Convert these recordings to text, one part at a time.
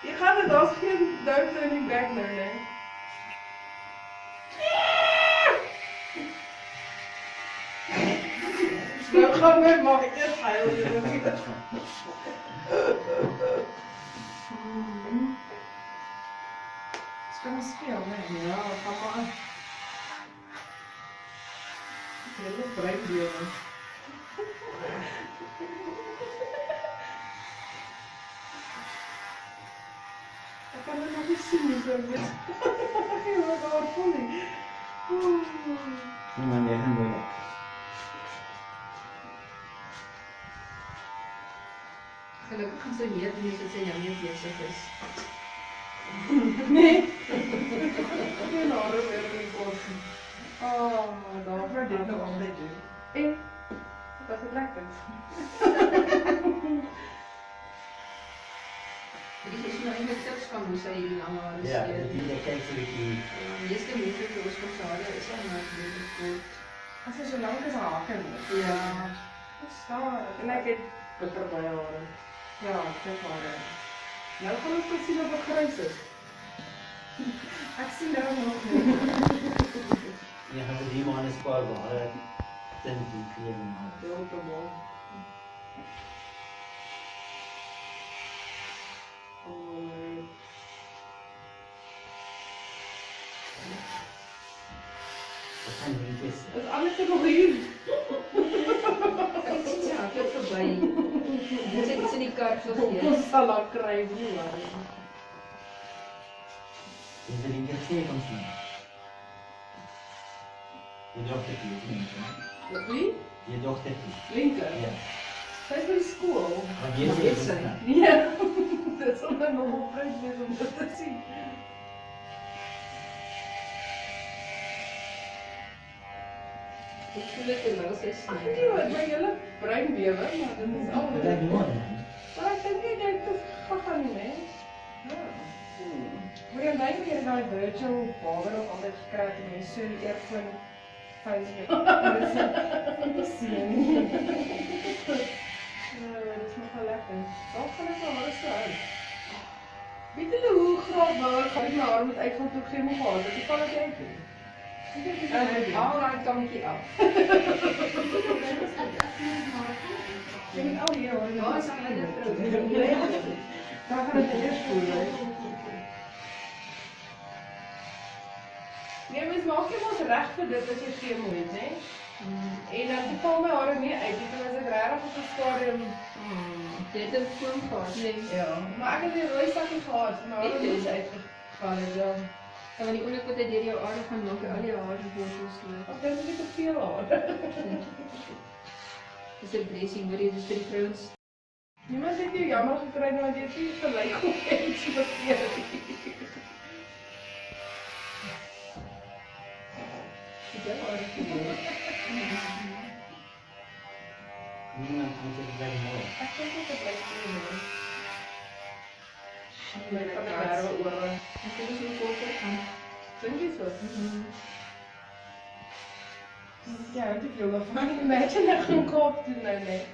Je gaat het als geen duim turning back nou, nee. Nou, ga met mag ik eerst huilen. Ska man spela med? Ja, ga maar. Hele breinbeelden. Ik kan het nog niet zien, zo dit. Ik ben gewoon volledig. Nee, maar jij gaat doen. Gelukkig gaan ze weet nie dat sy jou nie besig is. Nee. Geen hare weer in die kort. Daar gaan dit nog altijd doen. Dat is lekker. Dit is nou eintlik tips van hoe sy hierdie lang hare Ja, skeer. die kyk so 'n bietjie. Meeste mense vir ons hare is al maar baie kort. As jy so lank as haar haken moet. Ja. Staan. En ek het bitter baie hare. Ja, ek het hare. Nou gaan ons net sien of ek grys is. Ek sien nou nog nie. Jy gaan vir die man spaar ware tint en kleur en alles. Heel te mooi. Dat gaan liedjes. Dat is alles te nog hier. Ek sien sy hardloop verby. Dit is in die kar vergeet. Ons sal haar kry, nie waar. Is er liedjes sê ons nou? Je dochtertje, niet hè? Wie? Je dochtertje. Linker. Ja. Sy is by die skool. Want jy weet sê sy. Nee. Dit sal my nog opbreek wees om dit te sien. Ek voel dit terwyl sy Ag sny. nee, wat my hele brein bewe, maar dit is al. Dat is mooi. Maar ek dink nie dit is gaan nie, hè. Maar jy dink jy daai virtual power ook altyd gekry het en jy so die earphone Facebook. Dis sien. Dit is nogal lekker. Daar gaan ek maar alles hou. Weet julle hoe graag wou ek my haar moet uitgaan toe ek geen meer gehad het? Ek kan dit uit doen. Alright, kammetjie af. Jy moet al hier hoor. Waar is aan die vrou? Daar gaan dit eers voel, hè. Nee, mens maak jy mos reg vir dit as jy chemo het, hè? En dan val my hare nie uit, dit was ek regtig op 'n stadium. Jy het 'n foon gehad, nee. Ja, maar ek het die rooi sakkie gehad, maar hare is uitgeval het dan. En wanneer die oomblik wat hy deur jou aarde gaan maak, al jou hare wortels loop. Ek dink ek het te veel hare. Dis 'n blessing, hoor jy, dis vir die vrouens. Niemand het jou jammer gekry nie, want jy het nie gelyk op iets verkeerd. Jy hare gedoen. Niemand moet het bij mooi. Ek dink dit bly stil, hoor. Met van die werwe oor. Ek dink dis hoe kort gaan. Dink jy so? Ja, ek het veel daarvan. Imagine ek gaan Kaap toe nou net.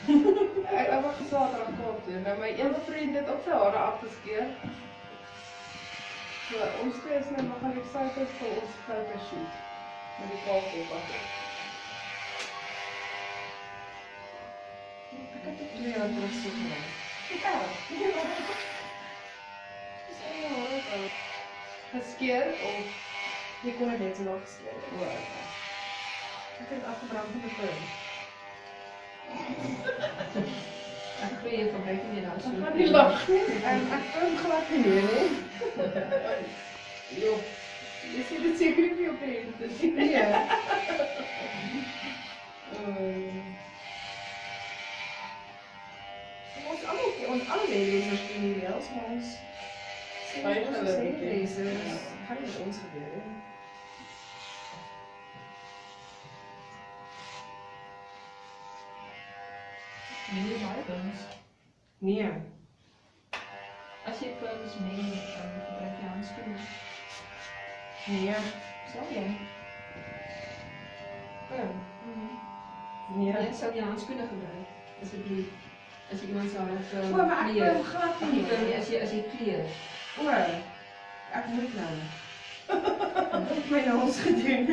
Ek wou Saterdag Kaap toe. Nou my een vriend het ook sy hare afgeskeer. So ons twee is nou nog aan excited vir ons fotoshoot. Met die Kaap op. Ek het dit 2 jaar terug so gemaak. Geskeer of jy kon dit net so nog geskeer. Ek het afgebrand met 'n punt. Ek glo jy gebruik nie dan so. Ek gaan nie lag nie. Ek kan glad nie meer nie. Jo. Jy sien dit seker nie op die internet nie. Ja. Ons alle leden is in die mails, maar ons Baie ons gelukkig. lezen. Gaan met ons gebeuren. Nie baie guns. Nee. As jy guns meng, dan gebruik jy handskoene. Nee. Sal jy? Nee. Jy sal jy handskoene gebruik. Asseblief. As jy iemand sal het O, maar ek wil glad nie. as jy kleur. O, ek moet nou. Ek het my naels gedoen.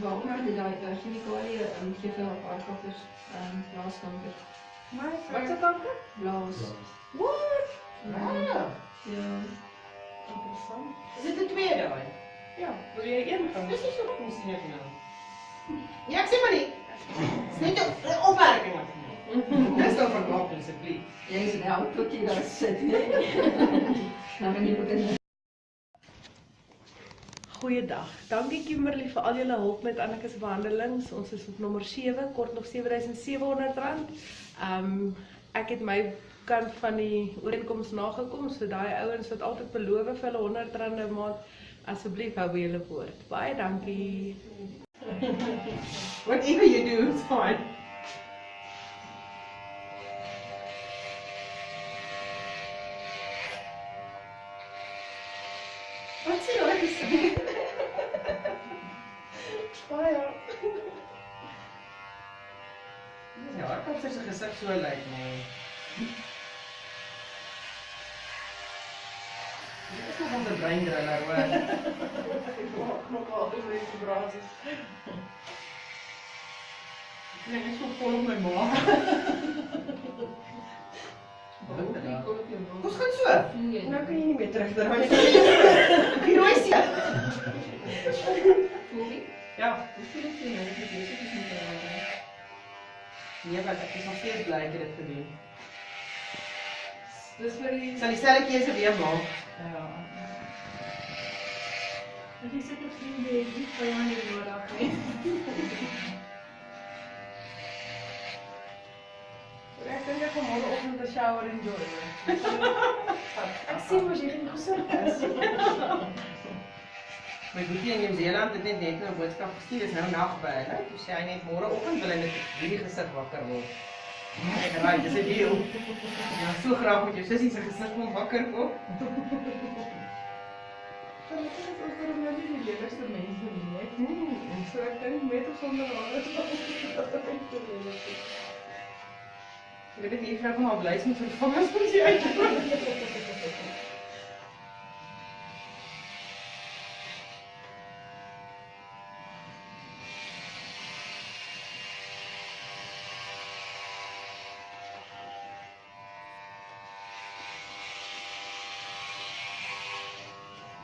Waarom het jy daai chemikalie gee vir aardappels blaaskanker? Wat se kanker? Blaas. What? Ja. Interessant. Is dit 'n tweede daai? Ja, wil jy een gaan? Dis nie so goed sien ek nou. Ja, ek sê maar nie. Dis net 'n opmerking wat ek maak. Dis nou van maak asseblief. Jy is nou klokkie daar sit, né? Nou kan jy begin. Goeiedag. Dankie Kimberly vir al julle hulp met Anneke se behandelings. Ons is op nommer 7, kort nog R7,700. Ek het my kant van die ooreenkoms nagekom, so daai ouens wat altyd beloof vir hulle R100 'n maand, asseblief hou by julle woord. Baie dankie. Whatever you do, it's fine. Wat sê jy gesê? Baie. Ja, ek kan sy gesig so lyk, maar dit is nog 'n breindriller, hoor. Ek maak nog altyd weer vibrasies. Ek is so vol op my maag. Ons gaan so. Nou kan jy nie meer terugdraai. Die rooi Ja. Nee, maar ek is nog steeds bly ek het dit gedoen. Dis vir die... Ek sal dieselfde keuse weer maak. Ja. Ek is seker vriende het nie vir jou nie nodig nie. Ek dink ek gaan môreoggend 'n shower enjoy. Ek sien mos jy gaan gesond is. My boetie in Nieu-Seeland het net 'n boodskap gestuur, dis nou nagby, né? Toe sê hy net môreoggend wil hy net hierdie gesig wakker word. Ek raai, dis 'n deal. Ja, so graag met jou sussie se gesig kom wakker word. Dan is dit ook vir my die lewigste mense nie, hè? So ek dink met of sonder hare. Ek weet nie of ek maar blys moet vervang as ons jy uit.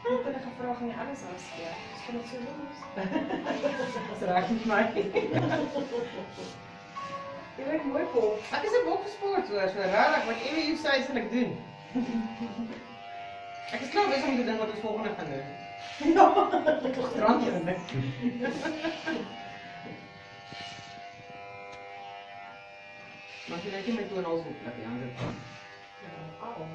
Ek het gevra van die alles afskeer. Dis van dit so los. Dis reg met my. Jy lyk mooi kop. Ek is 'n boksport hoor, so regtig whatever you say sal ek doen. Ek is klaar besig om te dink wat ons volgende gaan doen. Ja, tog drank hier net. Maar jy net met toe ons moet laat die ander kant. Ja, au.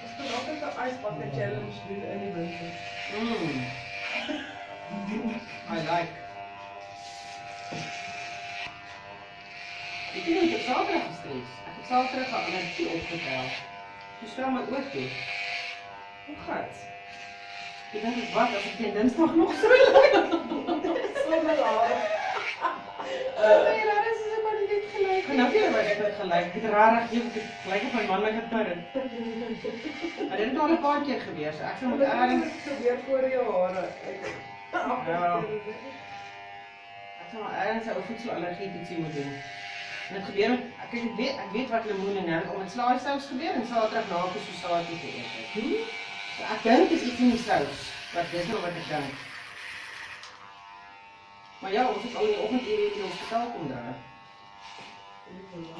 Ons kan altyd 'n ijsbakken challenge doen in die winter. I like. Ek het net Saterdag gestres. Ek het Saterdag 'n energie opgetel. Dis wel my oor toe. Hoe gaan dit? Ek dink wat as ek teen Dinsdag nog so lyk. Sonder hare. Nee, daar is dit maar net gelyk. Nou vir my het dit gelyk. Dit rarig gelyk op my manlike purring. Maar dit het al 'n paar keer gebeur, so ek sou moet ergens gebeur voor jou hare. Ja. Ek sou ergens 'n voedselallergie toetsie moet doen. En dit gebeur ek weet wat lemoen en nou om dit slaaisous gebeur en Saterdag na op sosatie geëet het. So ek dink dis iets in die sous. Wat dis nou wat ek dink. Maar ja, ons het al in die oggendure in die hospitaal kom dra.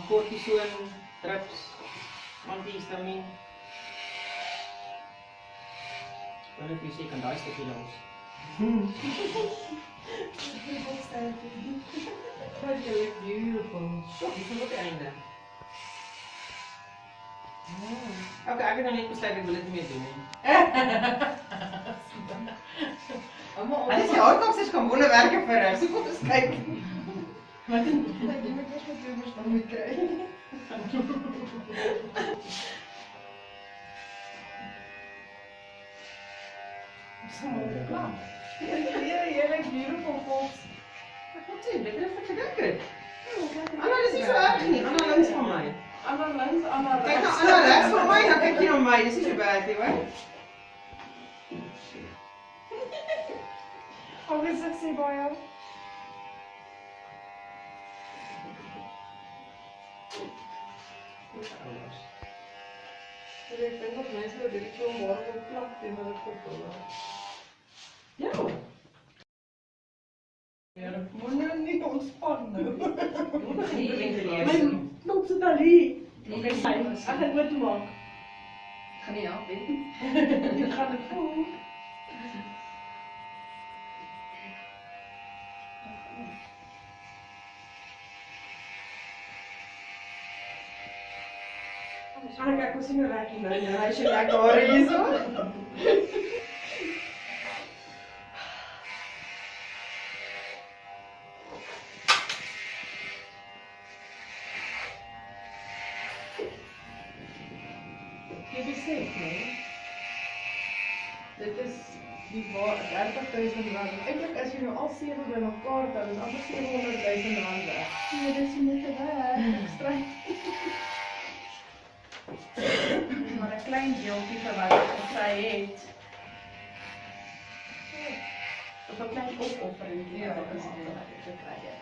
Kortison, drips, antihistamien. Dan het jy sê kan daai stukkie los. That you look beautiful. So, dis nog die einde. Okay, ek het nou net besluit ek wil dit nie meer doen nie. Hulle sê hardkapsers kan wonderwerke verrig. So kom ons kyk. Wat jy moet eers met bloemers dan moet kry. Heerlijk beautiful folks. Ek moet sê, dit is wat gedink het. Anna, dis nie so erg nie. Anna links van my. Anna links, Anna Kyk rechts. nou Anna regs van my, dan kyk jy na my. Dis nie so bad nie, hoor. Hoe is ek sê baie? Ek dink dat mense dit net so môre wil plak teen hulle kop. Ja. Ja, moet nou nie ontspan nou. My knop sit daar hier. Okay, Ek gaan dit maak. gaan nie help nie. Ek gaan dit voel. Kijk, we zien een rijtje naar je. Hij is je lekker hoor hier zo. Je beseft, nee? Dit is die 30.000 rand. Eigenlijk als je nu al 7 bij elkaar dan is alles 700.000 rand weg. Ja, dit is niet weg. Extra. Dis maar 'n klein deeltjie vir wat ek gekry het. Op 'n klein opoffering Ja, wat ek dis gemaak dit. het wat ek gekry het.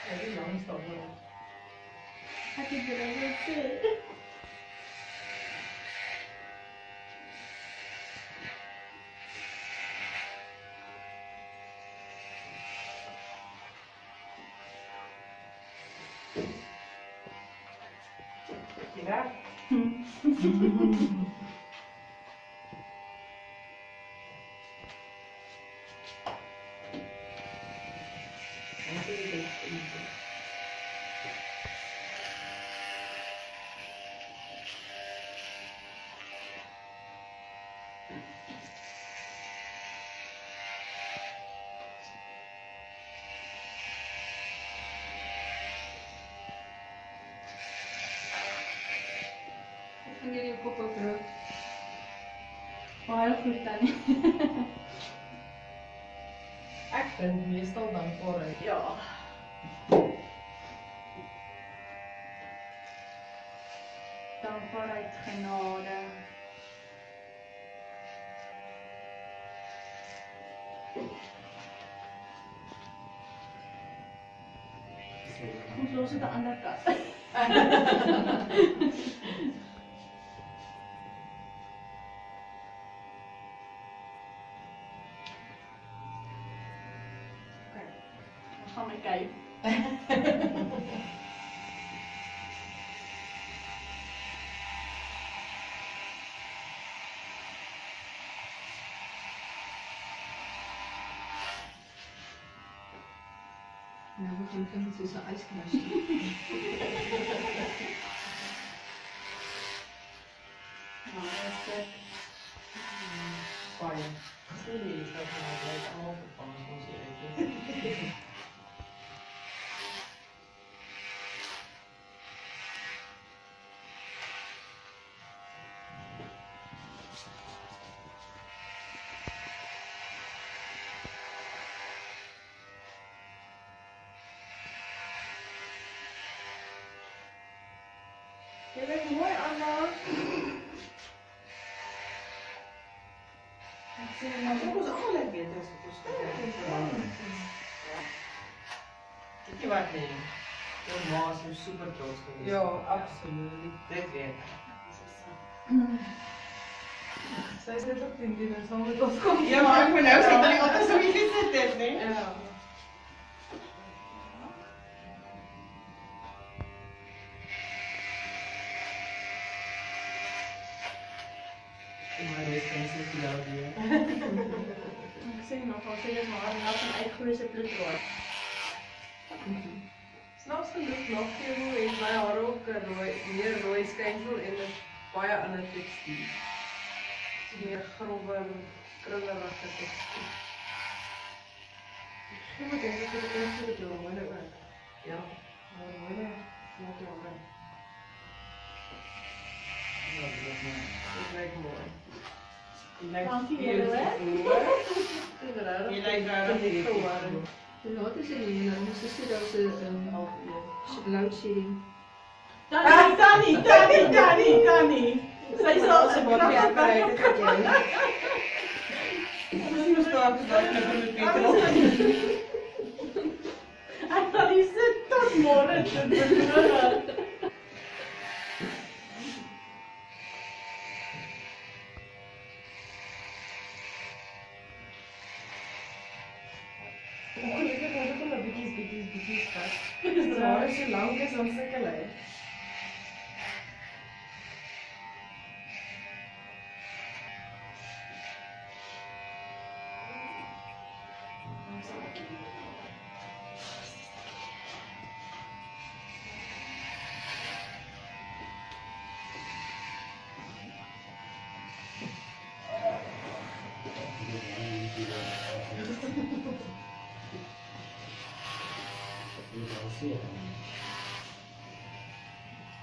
Ja, die langste wel. Ek het dit al gesê. Ja. Ek gaan hierdie kop oproep. Baie goed Tannie. Ek vind meestal dankbaarheid. Ja. Dankbaarheid, genade. Ons los dit aan die ander kant. Okay. Ons gaan my kyk. Nou begin kind soos 'n ijsknusje. Nou, is dit. Baie. Sorry, is dat nou blyk almal vervang ons eerlik. Jy lyk mooi, Anna. Ek sien Maar vir ons almal net beter as wat ons gedoen. Weet jy wat nee? Jou ma is nou super trots geweest. Ja, absoluut. Dit weet ek. Sy is net op vriendin en saam met ons kom. Ja, maar ek moet nou sê dat jy altyd so bietjie sit het, nee? Ja. Maar dat is mensen die daar weer. Ik sê nog, als jy is maar nou van uitgroei se bloedrooi. Snaps genoeg nog veel het my hare ook meer rooi skynsel en 'n baie ander tekstuur. So meer grove, krullerige tekstuur. Ek moet dink ek het dit net vir die hormone ook. Ja, hormone maak jou aan. Dit lyk mooi. Je lijkt Dankie veel julle, hè? Je lijkt raar dit Hoe laat is dit nie? Nou moes sê dat se load shedding. Tannie. Sy sal Ze wordt weer bereid, dat jij. Misschien was dat met Peter. Ek sal nie sit tot môre te doen. Ongelukkig word ek al bietjies vas. Dis daar is so lank is ons sukkel hy.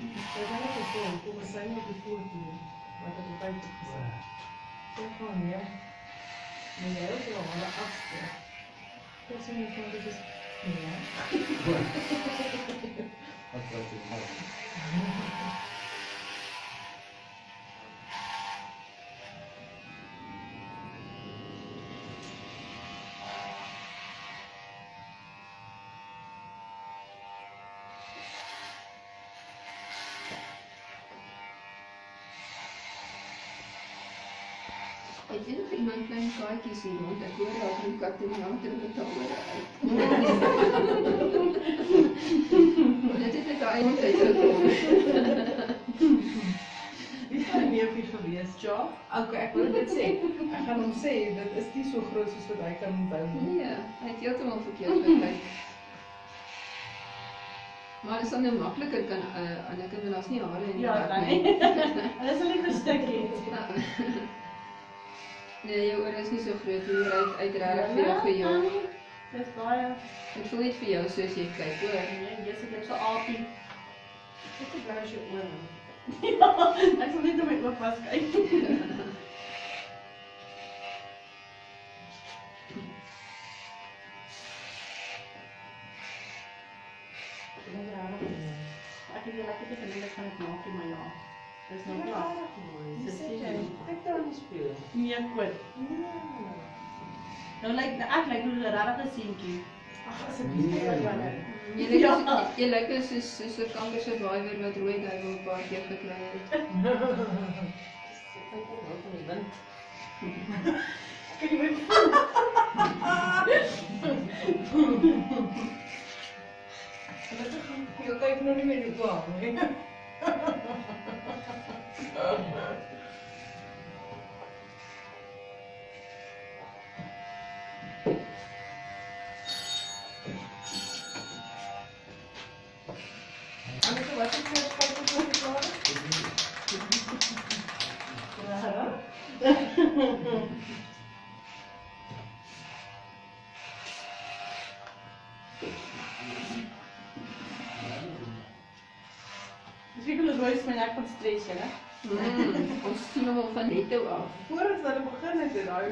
Ek gaan net sê, kom ons sien op die foto. Wat het jy gesê? Sê gewoon ja. Nee, jy is al aan die afste. Dis nie van dit is ja. Wat was dit nou? Het jy nog iemand klein kaartjies hier rond? Ek hoor daar van katte die hand in die tawere uit. Dit het ek daai tyd gekom. Wie is daar meer vir geweest? Ja, okay, ek wil dit sê. Ek gaan hom sê dit is nie so groot soos wat hy kan onthou nie. Nee, hy het heeltemal verkeerd gekyk. Maar dit sal nou makliker kan Anneke, want daar's nie hare in die Ja, bek nee. Dat is een lekker stukje. Nee, jou oor is nie so groot nie, maar uit regtig vir jou gejaag. Dis baie. Ek voel net vir jou soos jy kyk, hoor. Nee, jy's ek so aapie. Ek het bly as jy oor. Ja, ik zal niet met mijn vast kijken. Ek het lekker dit en ek kan dit maak in my ja. Dis nou klaar. Dis Ik kan niet spelen. Nee, goed. Nou lijkt ek lijkt hoe 'n regte seentjie. Ag, asseblief Janne. Jy lyk soos 'n kanker survivor wat rooi duiwel 'n paar keer gekry het. Ek kom ook van die wind. Kan jy my Jy kyk nou nie meer die baan nie. Anneke, wat het jy foto's van geklaar? Dis wie hulle rooi my nek van stres, hè? Ons sien hom al van netto af. Voor ons hulle begin het en daai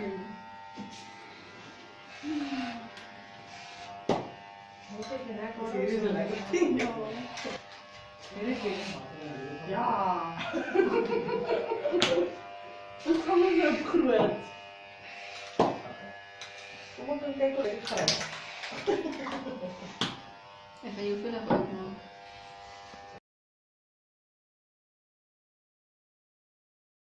Wat het jy reg Dis hierdie is 'n lekker ding. Hierdie is Ja. Ons kom ons op groot. Kom ons kyk hoe dit gaan. Ek gaan jou vinnig uitmaak.